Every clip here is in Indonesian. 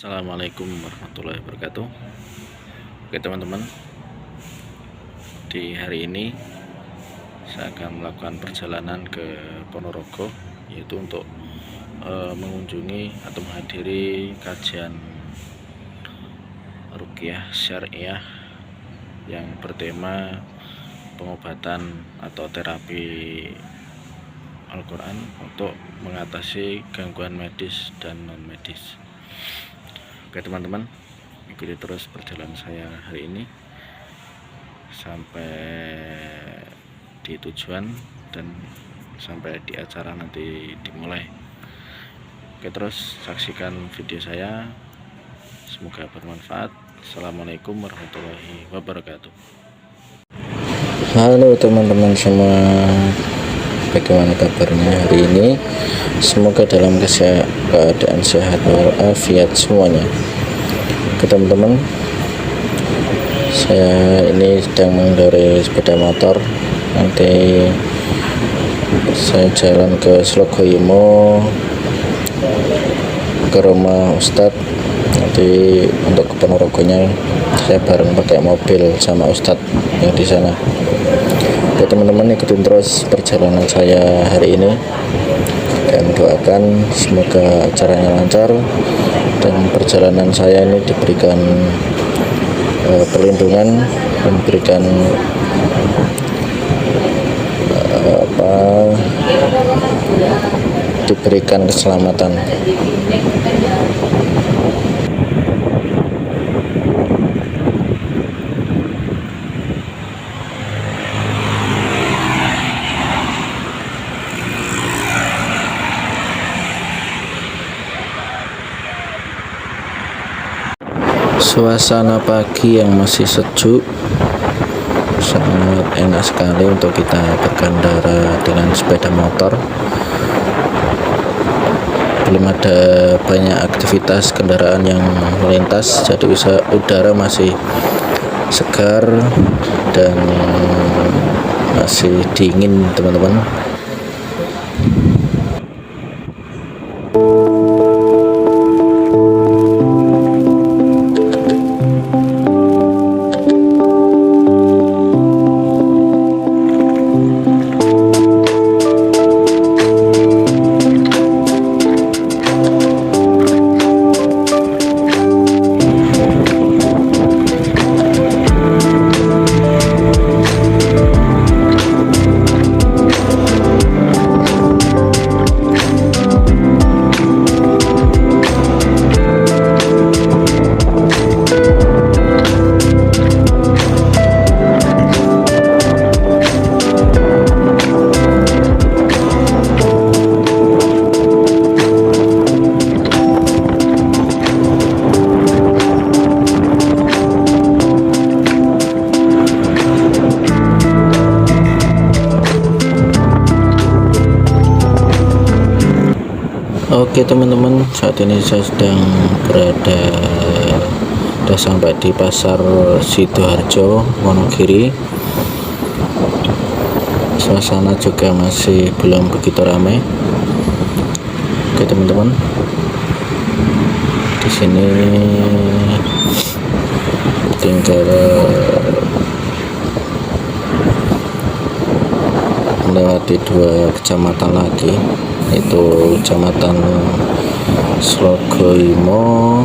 Assalamualaikum warahmatullahi wabarakatuh. Oke teman-teman, di hari ini saya akan melakukan perjalanan ke Ponorogo, yaitu untuk mengunjungi atau menghadiri kajian ruqyah syariah yang bertema pengobatan atau terapi Al-Quran untuk mengatasi gangguan medis dan non medis. Oke teman-teman, ikuti terus perjalanan saya hari ini sampai di tujuan dan sampai di acara nanti dimulai. Oke, terus saksikan video saya, semoga bermanfaat. Assalamualaikum warahmatullahi wabarakatuh. Halo teman-teman semua, bagaimana kabarnya hari ini? Semoga dalam keadaan sehat walafiat semuanya. Oke teman-teman, saya ini sedang mengendarai sepeda motor. Nanti saya jalan ke Slogoimo, ke rumah Ustadz. Nanti untuk ke Ponorogonya saya bareng pakai mobil sama Ustadz yang di sana. Oke teman-teman, ikutin terus perjalanan saya hari ini dan doakan semoga acaranya lancar dan perjalanan saya ini diberikan perlindungan, diberikan keselamatan. Suasana pagi yang masih sejuk, sangat enak sekali untuk kita berkendara dengan sepeda motor. Belum ada banyak aktivitas kendaraan yang melintas, jadi udara masih segar dan masih dingin teman-teman. Oke teman-teman, saat ini saya sedang sudah sampai di pasar Sidoarjo, Wonogiri. Suasana juga masih belum begitu ramai. Oke teman-teman, di sini tinggal melewati 2 kecamatan lagi, yaitu kecamatan Slogoimo,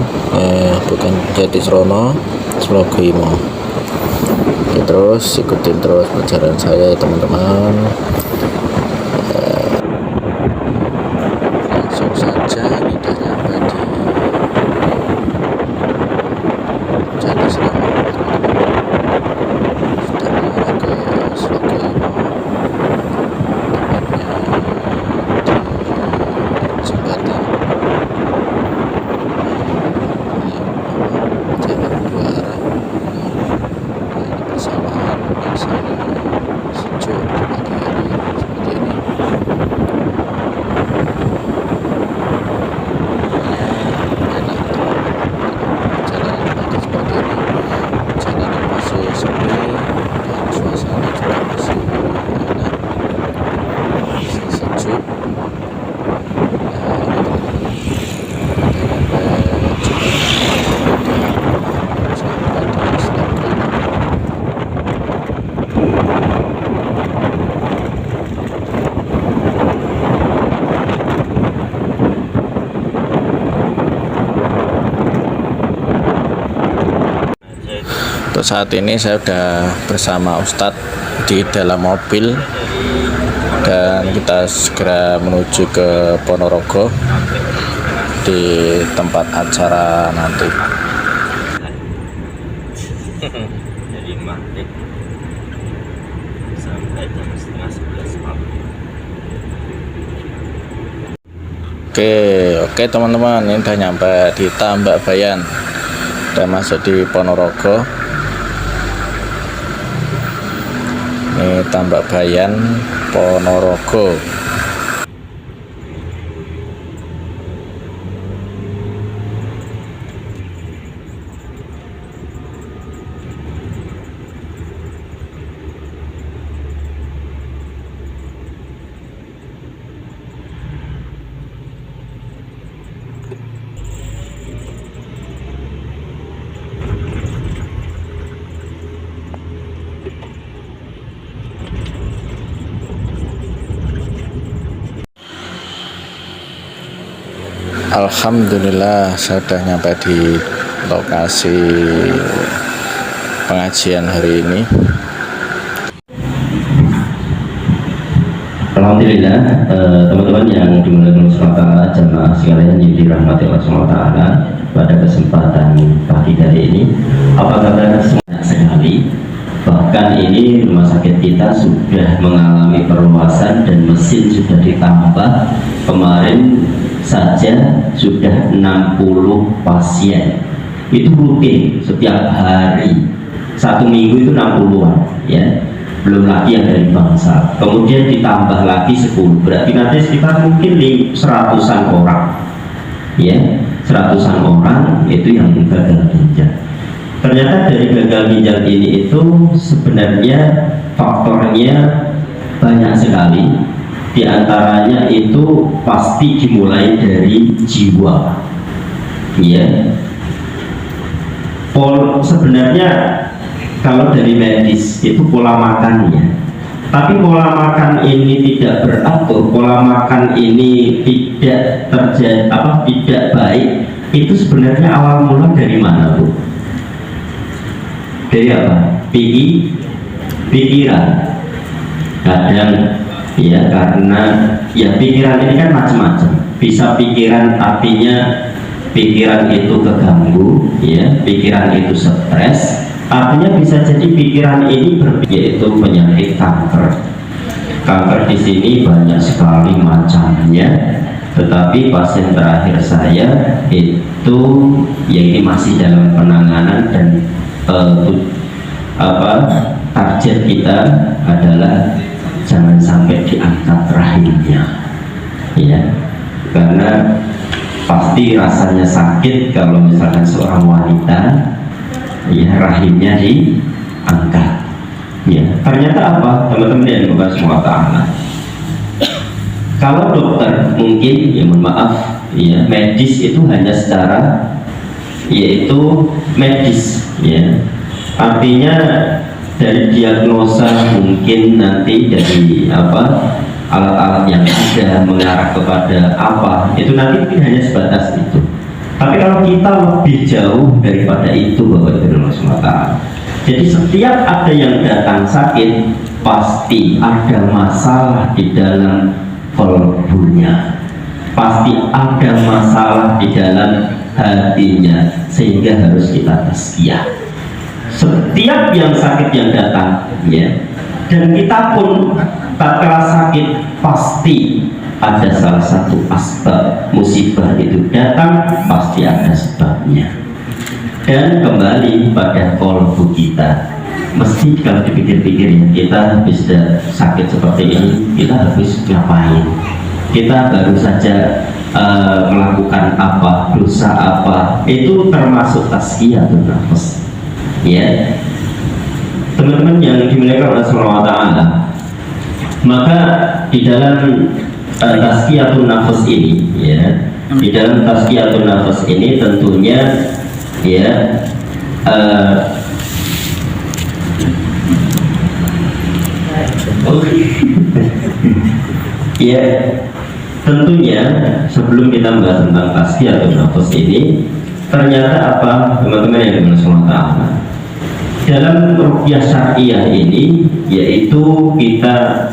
bukan Jatisrono, Slogoimo. Oke, terus ikutin terus perjalanan saya teman-teman. Langsung saja ini udah nyampe di Jatisrono. Sudah mengarah ke Slogoimo. Sejuk pagi hari. Untuk saat ini saya sudah bersama Ustadz di dalam mobil dan kita segera menuju ke Ponorogo di tempat acara nanti. Dari maghrib sampai jam setengah 11 malam. Oke teman-teman, ini udah nyampe di Tambak Bayan, udah masuk di Ponorogo. Ini Tambak Bayan Ponorogo. Alhamdulillah saya sudah nyampe di lokasi pengajian hari ini. Alhamdulillah, teman-teman yang dimuliakan Allah SWT, jamaah sekalian yang dirahmati Allah SWT, pada kesempatan pagi hari ini, apa kabar semuanya sekali? Bahkan ini rumah sakit kita sudah mengalami perluasan dan mesin sudah ditambah. Kemarin saja sudah 60 pasien. Itu rutin setiap hari. Satu minggu itu 60-an, ya. Belum lagi yang dari bangsa. Kemudian ditambah lagi 10. Berarti nanti sekitar mungkin 100-an orang. Ya, 100-an orang itu yang gagal ginjal. Ternyata dari gagal ginjal ini itu sebenarnya faktornya banyak sekali. Di antaranya itu pasti dimulai dari jiwa. Ya. Sebenarnya kalau dari medis itu pola makannya. Tapi pola makan ini tidak beratur, pola makan ini tidak terjadi tidak baik. Itu sebenarnya awal mula dari mana, Bu? Dari apa? Pikiran. Kadang ya, karena ya pikiran ini kan macam-macam. Bisa pikiran artinya pikiran itu keganggu, ya, pikiran itu stres. Artinya bisa jadi pikiran ini yaitu penyakit kanker. Kanker di sini banyak sekali macamnya, tetapi pasien terakhir saya itu ya ini masih dalam penanganan dan target kita adalah jangan sampai diangkat rahimnya, ya, karena pasti rasanya sakit kalau misalkan seorang wanita ya rahimnya diangkat. Ya, ternyata apa, teman-teman yang bukan semua ta'ala, kalau dokter mungkin ya mohon maaf ya, medis itu hanya secara yaitu medis, ya, artinya dari diagnosa mungkin nanti dari alat-alat yang ada mengarah kepada apa, itu nanti mungkin hanya sebatas itu. Tapi kalau kita lebih jauh daripada itu, Bapak Ibu dan Saudara, jadi setiap ada yang datang sakit pasti ada masalah di dalam kolbunya, pasti ada masalah di dalam hatinya, sehingga harus kita tazkiyah. Setiap yang sakit yang datang, ya, dan kita pun tatkala sakit pasti ada salah satu asbab musibah itu datang, pasti ada sebabnya. Dan kembali pada kolbu kita, mesti kalau dipikir-pikir, kita habis sakit seperti ini, kita habis ngapain? Kita baru saja melakukan apa, dosa apa, itu termasuk tazkiyatun nafs, ya, teman-teman yang dimuliakan oleh Allah Ta'ala. Maka di dalam tazkiyatun nafs ini, ya, di dalam tazkiyatun nafs ini tentunya ya ya tentunya sebelum kita membahas tentang tazkiyatun nafs ini, ternyata apa, teman-teman yang dimuliakan Allah Ta'ala, dalam ruqyah syariah ini yaitu kita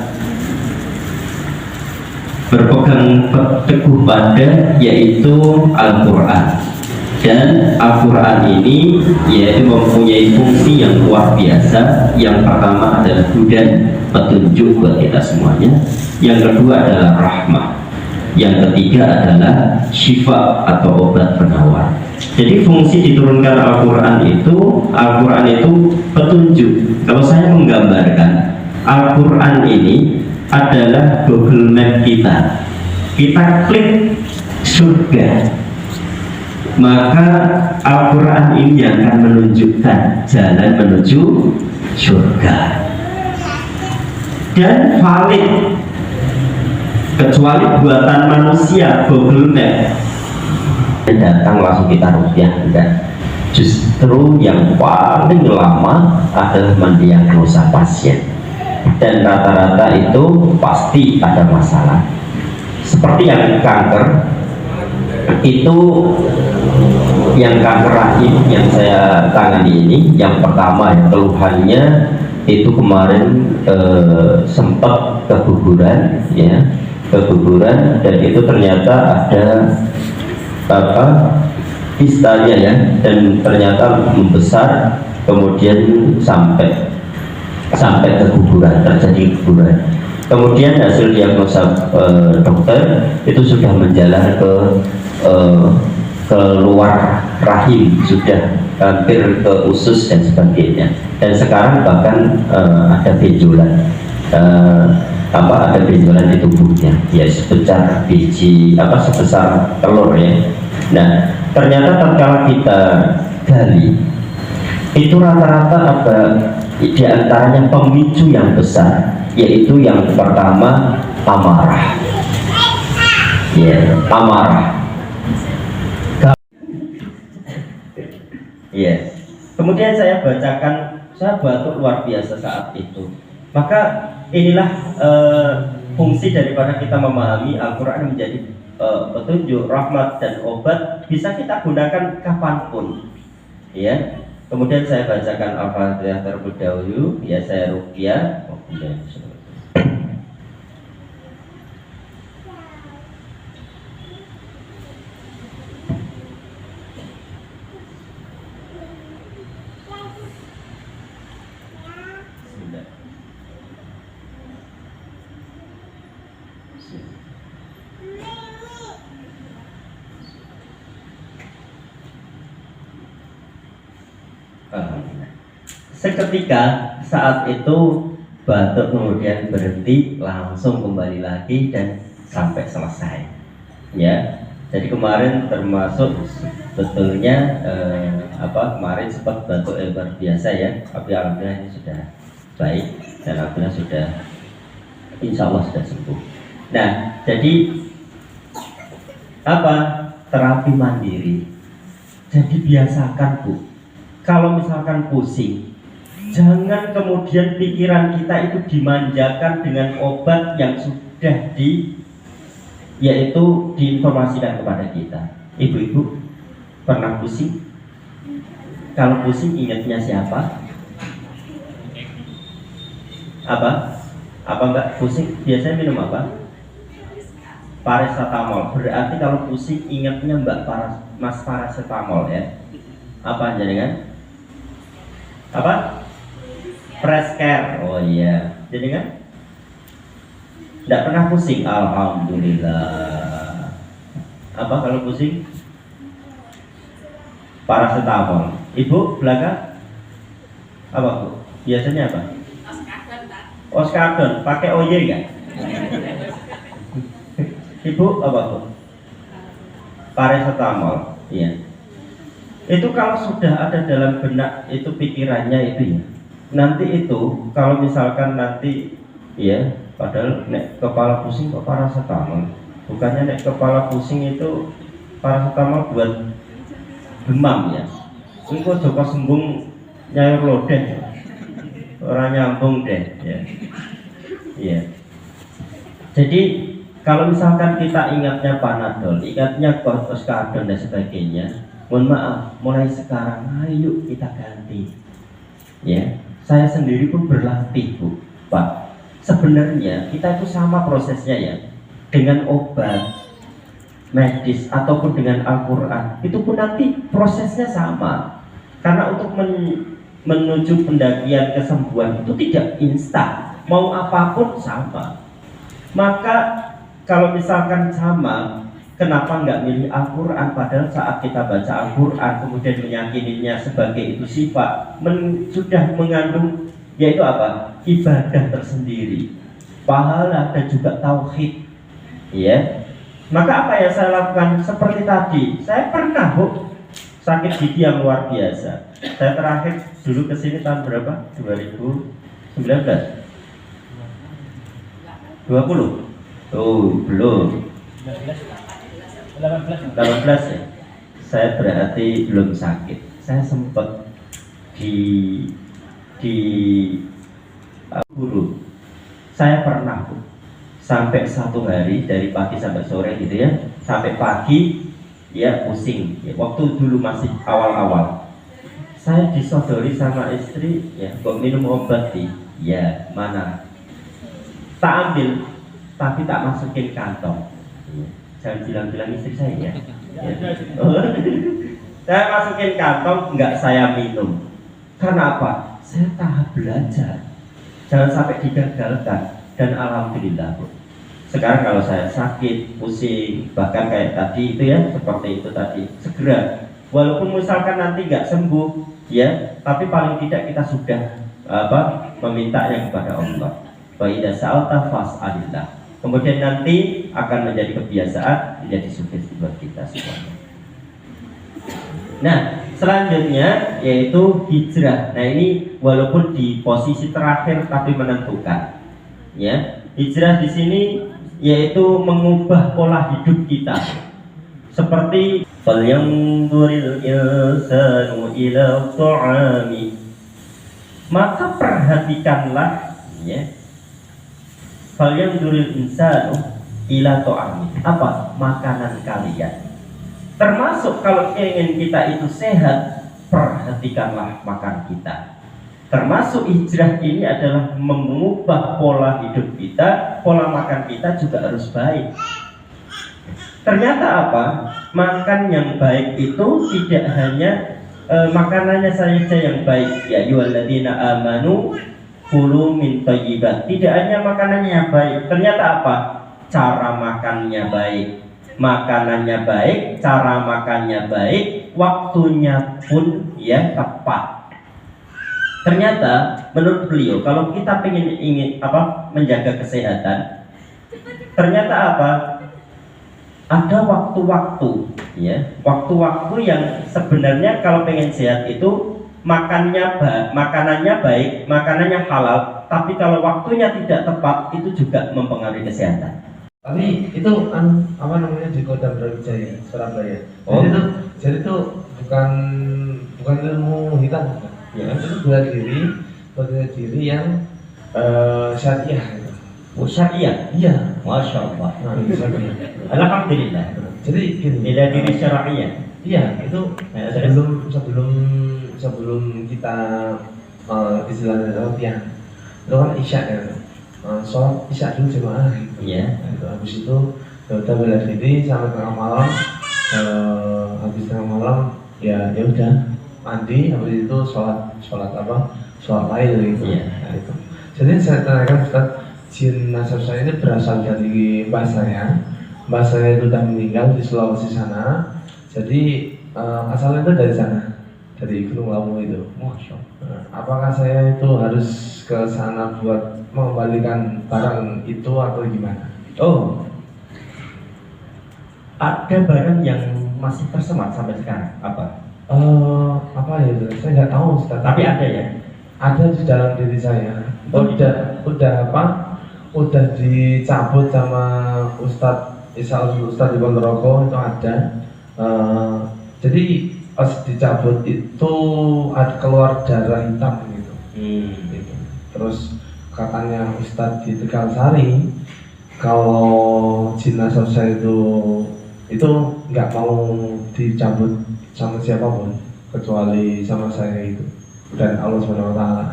berpegang teguh pada yaitu Al-Quran, dan Al-Quran ini yaitu mempunyai fungsi yang luar biasa. Yang pertama adalah hudan, petunjuk buat kita semuanya. Yang kedua adalah rahmah. Yang ketiga adalah syifa atau obat penawar. Jadi fungsi diturunkan Al-Quran itu petunjuk. Kalau saya menggambarkan Al-Quran ini adalah Google Map kita. Kita klik surga, maka Al-Quran ini akan menunjukkan jalan menuju surga, dan valid, kecuali buatan manusia Google Map datang langsung kita ruqyah. Enggak, justru yang paling lama adalah mendiagnosa pasien, dan rata-rata itu pasti ada masalah. Seperti yang kanker itu, yang kanker rahim yang saya tangani ini, yang pertama yang keluhannya itu kemarin sempat keguguran, ya, keguguran, dan itu ternyata ada kistanya, ya, dan ternyata membesar, kemudian sampai keguguran, terjadi keguguran. Kemudian hasil diagnosa dokter itu sudah menjalar ke luar rahim, sudah hampir ke usus dan sebagainya, dan sekarang bahkan ada benjolan, ada benjolan di tubuhnya, ya sebesar biji sebesar telur, ya. Nah, ternyata tatkala kita gali itu rata-rata ada di antaranya pemicu yang besar, yaitu yang pertama amarah, ya, amarah. Ya. Kemudian saya bacakan, saya batuk luar biasa saat itu. Maka inilah fungsi daripada kita memahami Al-Quran menjadi petunjuk, rahmat, dan obat, bisa kita gunakan kapanpun, ya. Kemudian saya bacakan Al-Fatihah terlebih dahulu, ya, saya ruqyah. Seketika saat itu batuk kemudian berhenti, langsung kembali lagi dan sampai selesai, ya. Jadi kemarin termasuk sebetulnya kemarin sempat batuk luar biasa, ya, tapi alhamdulillah ini sudah baik, dan alhamdulillah sudah, insya Allah sudah sembuh. Nah, jadi terapi mandiri. Jadi biasakan, Bu, kalau misalkan pusing, jangan kemudian pikiran kita itu dimanjakan dengan obat yang sudah yaitu diinformasikan kepada kita. Ibu-ibu pernah pusing? Kalau pusing ingatnya siapa? Apa Mbak pusing? Biasanya minum apa? Paracetamol. Berarti kalau pusing ingatnya Mas paracetamol, ya. Apa jenengan? Preskare. Oh iya, jenengan? Tidak pernah pusing? Alhamdulillah. Apa kalau pusing? Paracetamol. Ibu belakang? Apa, Bu? Biasanya apa? Oskadon. Pakai OY nggak? Ibu apa, Bu? Paracetamol. Iya. Itu kalau sudah ada dalam benak itu pikirannya itu, ya. Nanti itu kalau misalkan nanti, ya, padahal nek kepala pusing kok paracetamol. Bukannya nek kepala pusing itu paracetamol buat demam, ya. Ini kok Joko sembung nyayur lodeh, orang nyambung deh, ya. Iya. Jadi kalau misalkan kita ingatnya Panadol, ingatnya Oskadon dan sebagainya, mohon maaf, mulai sekarang ayo kita ganti. ya. Saya sendiri pun berlatih, Bu, Pak. Sebenarnya kita itu sama prosesnya ya, dengan obat medis ataupun dengan Al-Quran, itu pun nanti prosesnya sama. Karena untuk menuju pendakian kesembuhan itu tidak instan, mau apapun sama. Maka kalau misalkan sama, kenapa nggak milih Al-Quran? Padahal saat kita baca Al-Quran kemudian meyakininya sebagai itu sifat, sudah mengandung yaitu apa? Ibadah tersendiri, pahala dan juga tauhid, ya. Maka apa yang saya lakukan? Seperti tadi, saya pernah, Bu, sakit gigi yang luar biasa. Saya terakhir dulu kesini tahun berapa? 2019, 20? Oh, belum. 18 ya. Saya berarti belum sakit. Saya sempat di guru. Saya pernah, Bu, sampai 1 hari dari pagi sampai sore gitu ya, sampai pagi ya pusing ya, waktu dulu masih awal-awal. Saya disodori sama istri, ya kok minum obat sih, ya mana, tak ambil tapi tak masukin kantong ya. Jangan bilang-bilang istri saya ya, ya. Saya masukin kantong, nggak saya minum. Karena apa? Saya tahap belajar, jangan sampai digagalkan. Dan alhamdulillah, Bu, sekarang kalau saya sakit, pusing, bahkan kayak tadi itu ya, seperti itu tadi, segera, walaupun misalkan nanti nggak sembuh ya, tapi paling tidak kita sudah memintanya kepada Allah. Wa idza sa'alta fas'alillah. Kemudian nanti akan menjadi kebiasaan, menjadi sugesti buat kita semuanya. Nah, selanjutnya yaitu hijrah. Nah, ini walaupun di posisi terakhir tapi menentukan. Ya, hijrah di sini yaitu mengubah pola hidup kita. Seperti falyanzuril insanu ila ta'ami. Maka perhatikanlah ya. Falyanzuril insanu ila ta'ami. Apa? Makanan kalian. Termasuk kalau ingin kita itu sehat, perhatikanlah makan kita. Termasuk hijrah ini adalah mengubah pola hidup kita, pola makan kita juga harus baik. Ternyata apa? Makan yang baik itu tidak hanya makanannya saja yang baik. Ya ayyuhalladzina amanu kulu min thayyibat. Tidak hanya makanannya yang baik. Ternyata apa? Cara makannya baik. Makanannya baik, cara makannya baik, waktunya pun ya tepat. Ternyata menurut beliau kalau kita ingin menjaga kesehatan, ternyata apa? Ada waktu-waktu ya, waktu-waktu yang sebenarnya kalau pengen sehat itu makanannya baik, makanannya halal, tapi kalau waktunya tidak tepat itu juga mempengaruhi kesehatan. Tapi itu apa namanya di Kodam Brawijaya, Surabaya. Oh. Jadi itu bukan ilmu hitam, bukan. Ya, itu bela diri yang syariah. Gitu. Oh, syariah? Iya, masya Allah. Nah, itu syariah. Alhamdulillah. Jadi gini. Bela diri syariah. Iya, itu sebelum kita istilahnya latihan, itu kan isya ya. Sholat isya dulu jemaah. Iya. Nah, itu habis itu kita bela diri sampai tengah malam. Habis tengah malam ya udah mandi, habis itu sholat lain gitu. Yeah. Nah, itu. Jadi saya tanyakan Ustaz, jin nasab saya ini berasal dari mbah saya. Mbah saya itu sudah meninggal di Sulawesi sana. Jadi asalnya itu dari sana, dari Gunung Lawu itu. Masya Allah. Nah, apakah saya itu harus ke sana buat mengembalikan barang itu atau gimana? Oh, ada barang yang masih tersemat sampai sekarang. Apa? Apa ya itu? Saya nggak tahu Ustaz. Tapi ada ya? Ada di dalam diri saya. Oh, Udah dicabut sama Ustadz di Ponorogo itu ada. Jadi pas dicabut itu ada keluar darah hitam gitu. Gitu. Terus katanya Ustadz di Tegalsari, kalau jenazah saya itu nggak mau dicabut sama siapapun kecuali sama saya itu. dan Allah Subhanahu Wa Taala.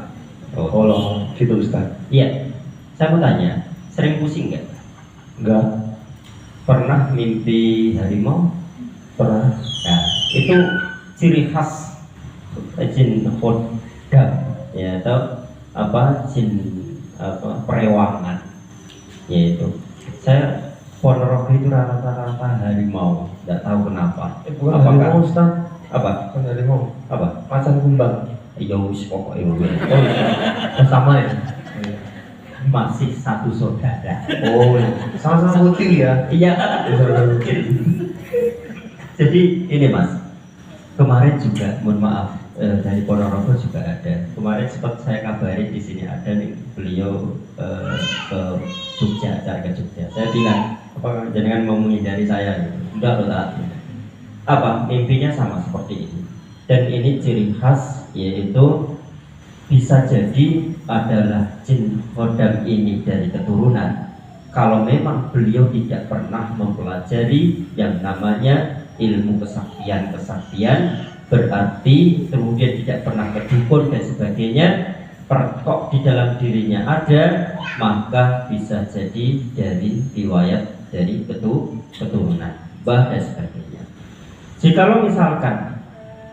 Allah gitu Ustaz. Iya, saya mau tanya, sering pusing nggak? Enggak Pernah mimpi harimau? pernah. Nah, itu ciri khas jin hodam, ya, atau apa, jin apa, perewangan, yaitu saya Ponorogo itu rata-rata harimau, nggak tahu kenapa. Bukan Apakah- harimau Ustaz, Apa? bukan harimau, Apa? macan kumbang. Ya wis pokoknya gue. Sama ya. Masih satu saudara. Oh, sama-sama putih ya. Iya. Jadi ini Mas, kemarin juga, mohon maaf, dari Ponorogo juga ada. Kemarin sempat saya kabarin di sini ada nih beliau ke Jogja, acara ke Jogja. Saya bilang, apa jangan mau menghindari saya? Enggak loh, tak. Apa mimpinya sama seperti ini. Dan ini ciri khas, yaitu bisa jadi adalah jin hodam ini dari keturunan. Kalau memang beliau tidak pernah mempelajari yang namanya ilmu kesaktian, berarti kemudian tidak pernah ke dukun dan sebagainya, kok di dalam dirinya ada, maka bisa jadi dari riwayat dari keturunan, bah dan sebagainya. Jikalau misalkan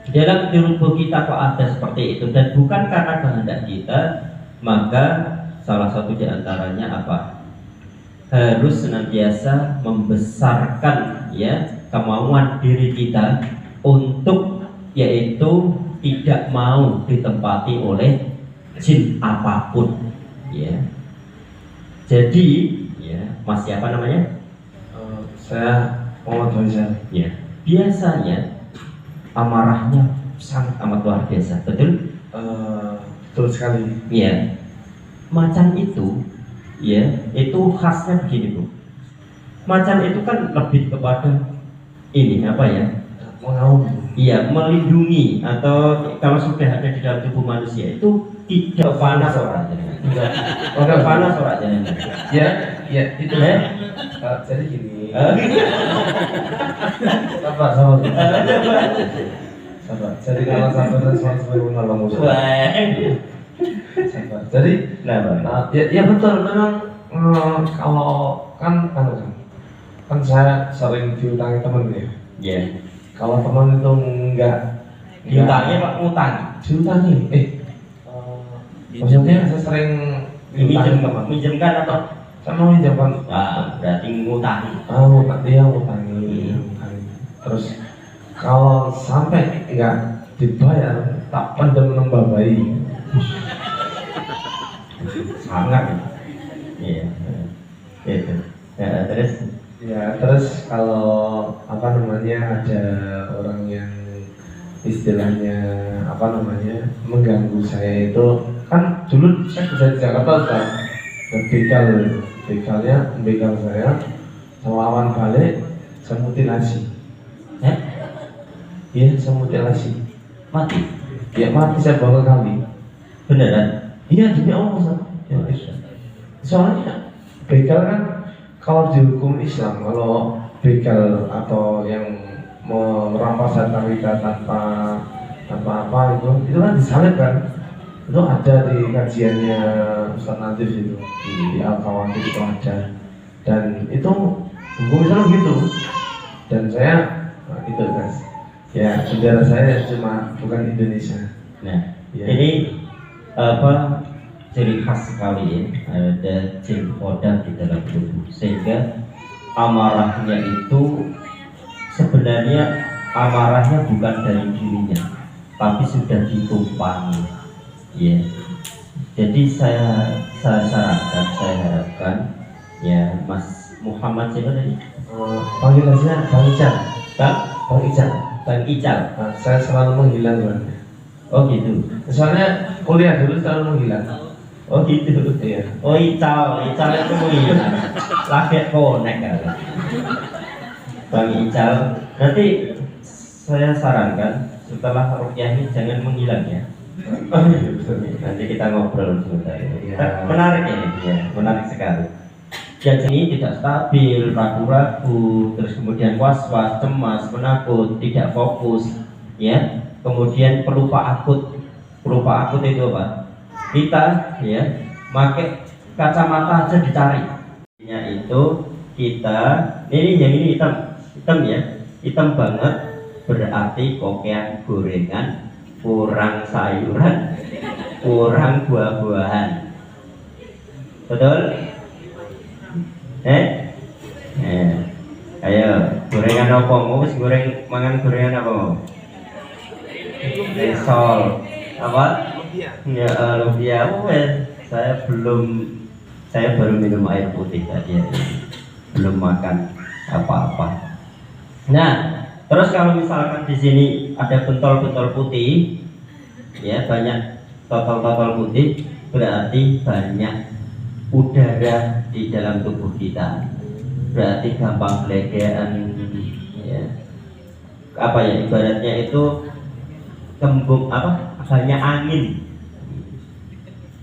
dalam tubuh kita kok ada seperti itu dan bukan karena kehendak kita, maka salah satu di antaranya apa? Harus senantiasa membesarkan ya kemauan diri kita untuk yaitu tidak mau ditempati oleh jin apapun, ya. Jadi ya, Mas siapa namanya? Saya Muhammad Faisal. Ya, biasanya amarahnya sangat amat luar biasa, betul? Betul sekali. Iya. Macan itu, ya, itu khasnya begini Bu. Macan itu kan lebih kepada ini apa ya? Mengaum. Iya, melindungi, atau kalau sudah ada di dalam tubuh manusia itu tidak panas orang Enggak. tidak panas orang Ya, ya itu ya. jadi gini. Sabar, sabar. Sabar. Jadi kalau sabar dan sebagai menolong musuh. Wah. Sabar. Jadi, ya betul memang kalau kan saya sering diutangi temen ya. Ya. Kalau teman itu enggak Diutangi Pak ngutang. diutangi. Maksudnya saya sering diutangi teman. Minjemkan atau Saya mau minjamkan. berarti ngutangi. Dia ngutangi. Terus kalau sampai enggak dibayar, tak pendem nembabai. Sangat. Iya. Itu. Ya, terus Terus kalau ada orang yang istilahnya mengganggu saya itu, kan dulu saya kerja di Jakarta kan, begal saya sama awan balik, saya mutilasi. Iya, saya mutilasi. mati. Ya mati, saya bawa ke kali. Beneran? Iya, demi Allah Ustaz. Ya, soalnya begal kan kalau di hukum Islam, kalau begal atau yang merampas harta kita tanpa apa itu kan disalib kan. Itu ada di kajiannya Ustaz Nadif itu di Al-Kawakib itu ada. Dan itu hukum Islam gitu. Dan saya itu guys. Ya, bendera saya cuma bukan Indonesia. Nah, Ya. ini apa ciri khas sekali ya, ada jin hodam di dalam tubuh, sehingga amarahnya itu sebenarnya amarahnya bukan dari dirinya, tapi sudah ditumpangi, ya. Jadi saya sarankan, saya harapkan ya Mas Muhammad siapa tadi? Panggil aja Bang Ical. Bang Ical. Nah, saya selalu menghilang Bang. Oh gitu. Soalnya kuliah dulu selalu menghilang. Oh gitu. Iya. Oh Ical itu menghilang. Lagi konek kan. Bang Ical, nanti saya sarankan setelah rukyah ini jangan menghilang ya. Nanti kita ngobrol sebentar. Menarik ini, ya, menarik sekali. Jadi ini tidak stabil, ragu-ragu, terus kemudian was-was, cemas, menakut, tidak fokus, ya. Kemudian pelupa akut lupa akut itu apa? Kita ya pakai kacamata aja dicari. Itu kita ini hitam ya, hitam banget, berarti kokean gorengan, kurang sayuran, kurang buah-buahan. Betul? Ayo, gorengan apa? Mau mangan gorengan apa? Risol. Apa? Ya, lumpia. Saya baru minum air putih tadi ya. Belum makan apa-apa. Nah, terus kalau misalkan di sini ada bentol-bentol putih, ya banyak totol-totol putih, berarti banyak udara di dalam tubuh kita. Berarti gampang gelegean, ya. Apa ya ibaratnya itu kembung apa? Banyak angin.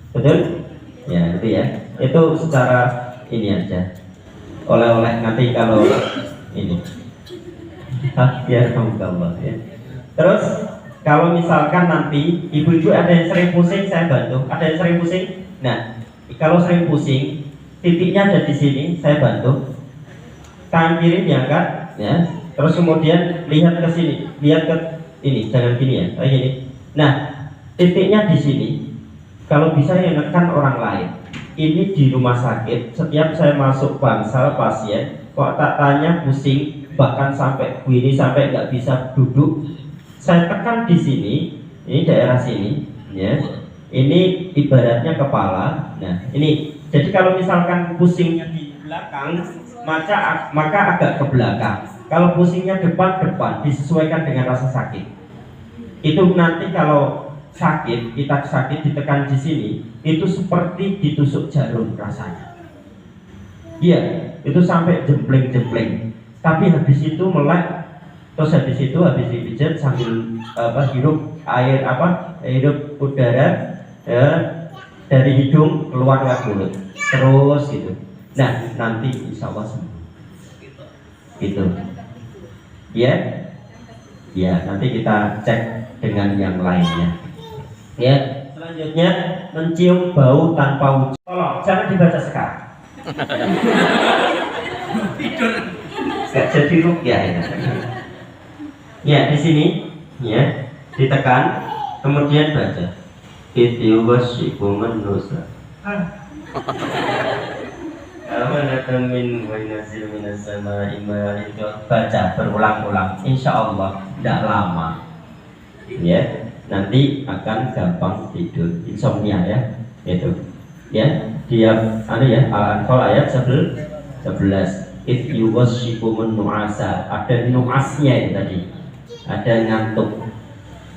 Betul? Ya, itu ya. Itu secara ini aja. Oleh-oleh nanti kalau ini. Ya, alhamdulillah ya. Terus kalau misalkan nanti ibu-ibu ada yang sering pusing, saya bantu. Ada yang sering pusing? Nah, kalau sering pusing, titiknya ada di sini, saya bantu. Tangan kiri diangkat, ya. Terus kemudian lihat ke sini, lihat ke ini, jangan gini ya, kayak gini. Nah, titiknya di sini. Kalau bisa yang menekan orang lain. Ini di rumah sakit, setiap saya masuk bangsal pasien, kok tak tanya pusing, bahkan sampai begini, sampai nggak bisa duduk, saya tekan di sini, ini daerah sini, ya. Ini ibaratnya kepala. Nah, ini. Jadi kalau misalkan pusingnya di belakang, maka agak ke belakang. Kalau pusingnya depan, disesuaikan dengan rasa sakit. Itu nanti kalau sakit, kita sakit ditekan di sini, itu seperti ditusuk jarum rasanya. Iya, itu sampai jempleng. Tapi habis itu melek, terus habis dipijat sambil hirup air hirup udara ya, dari hidung keluar lewat mulut, terus gitu. Nah, nanti insya Allah sembuh. Gitu. Ya, nanti kita cek dengan yang lainnya. Ya, selanjutnya mencium bau tanpa wujud. Tolong jangan dibaca sekarang. Tidur. Gak jadi rukyah ya. Ya, di sini ya, ditekan, kemudian baca. Ityuwasyikum manusa. Amanatamin wa nazil minas sama'i ma'in. Baca berulang-ulang, insya Allah tidak lama. Ya. Nanti akan gampang tidur, insomnia ya, itu ya. Dia Al-Anfal ayat 11. If you washipumun nu'asa, ada nu'asnya itu tadi, ada ngantuk.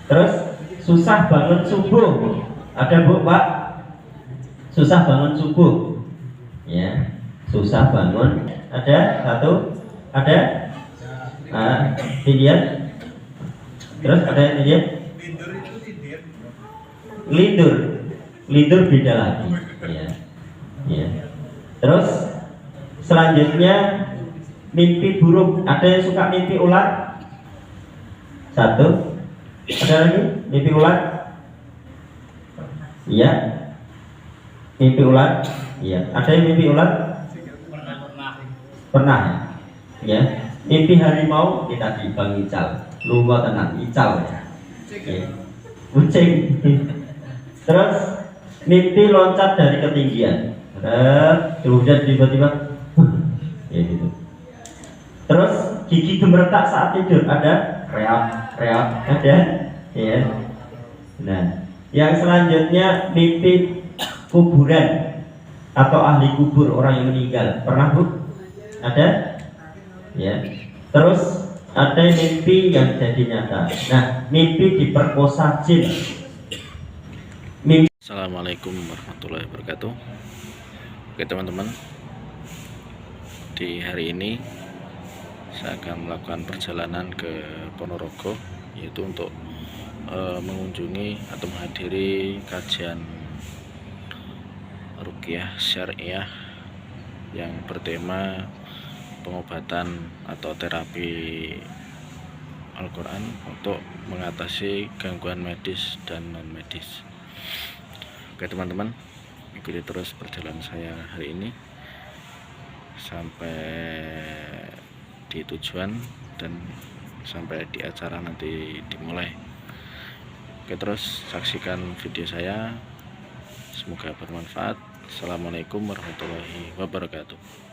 Terus susah bangun subuh, ada bu pak, susah bangun subuh, ya, susah bangun, ada satu, ada, dilihat, terus ada yang dilihat. Lidur beda lagi ya. Terus selanjutnya mimpi buruk. Ada yang suka mimpi ular? Satu. Ada lagi mimpi ular? Iya. Mimpi ular? Iya. Ada yang mimpi ular? Pernah ya. Mimpi harimau kita di Bang Ical, lumba tenang Ical ya. Kucing. Terus mimpi loncat dari ketinggian, kemudian tiba-tiba ya gitu. Terus gigi gemeretak saat tidur, ada reak, ada ya. Nah, yang selanjutnya mimpi kuburan atau ahli kubur, orang yang meninggal, pernah bu? Ada ya. Terus ada mimpi yang jadi nyata. Nah, mimpi diperkosa jin. Assalamualaikum warahmatullahi wabarakatuh. Oke teman-teman, di hari ini saya akan melakukan perjalanan ke Ponorogo, yaitu untuk mengunjungi atau menghadiri kajian ruqyah syariah yang bertema pengobatan atau terapi Al-Quran untuk mengatasi gangguan medis dan non medis. Oke teman-teman, ikuti terus perjalanan saya hari ini sampai di tujuan dan sampai di acara nanti dimulai. Oke, terus saksikan video saya, semoga bermanfaat. Assalamualaikum warahmatullahi wabarakatuh.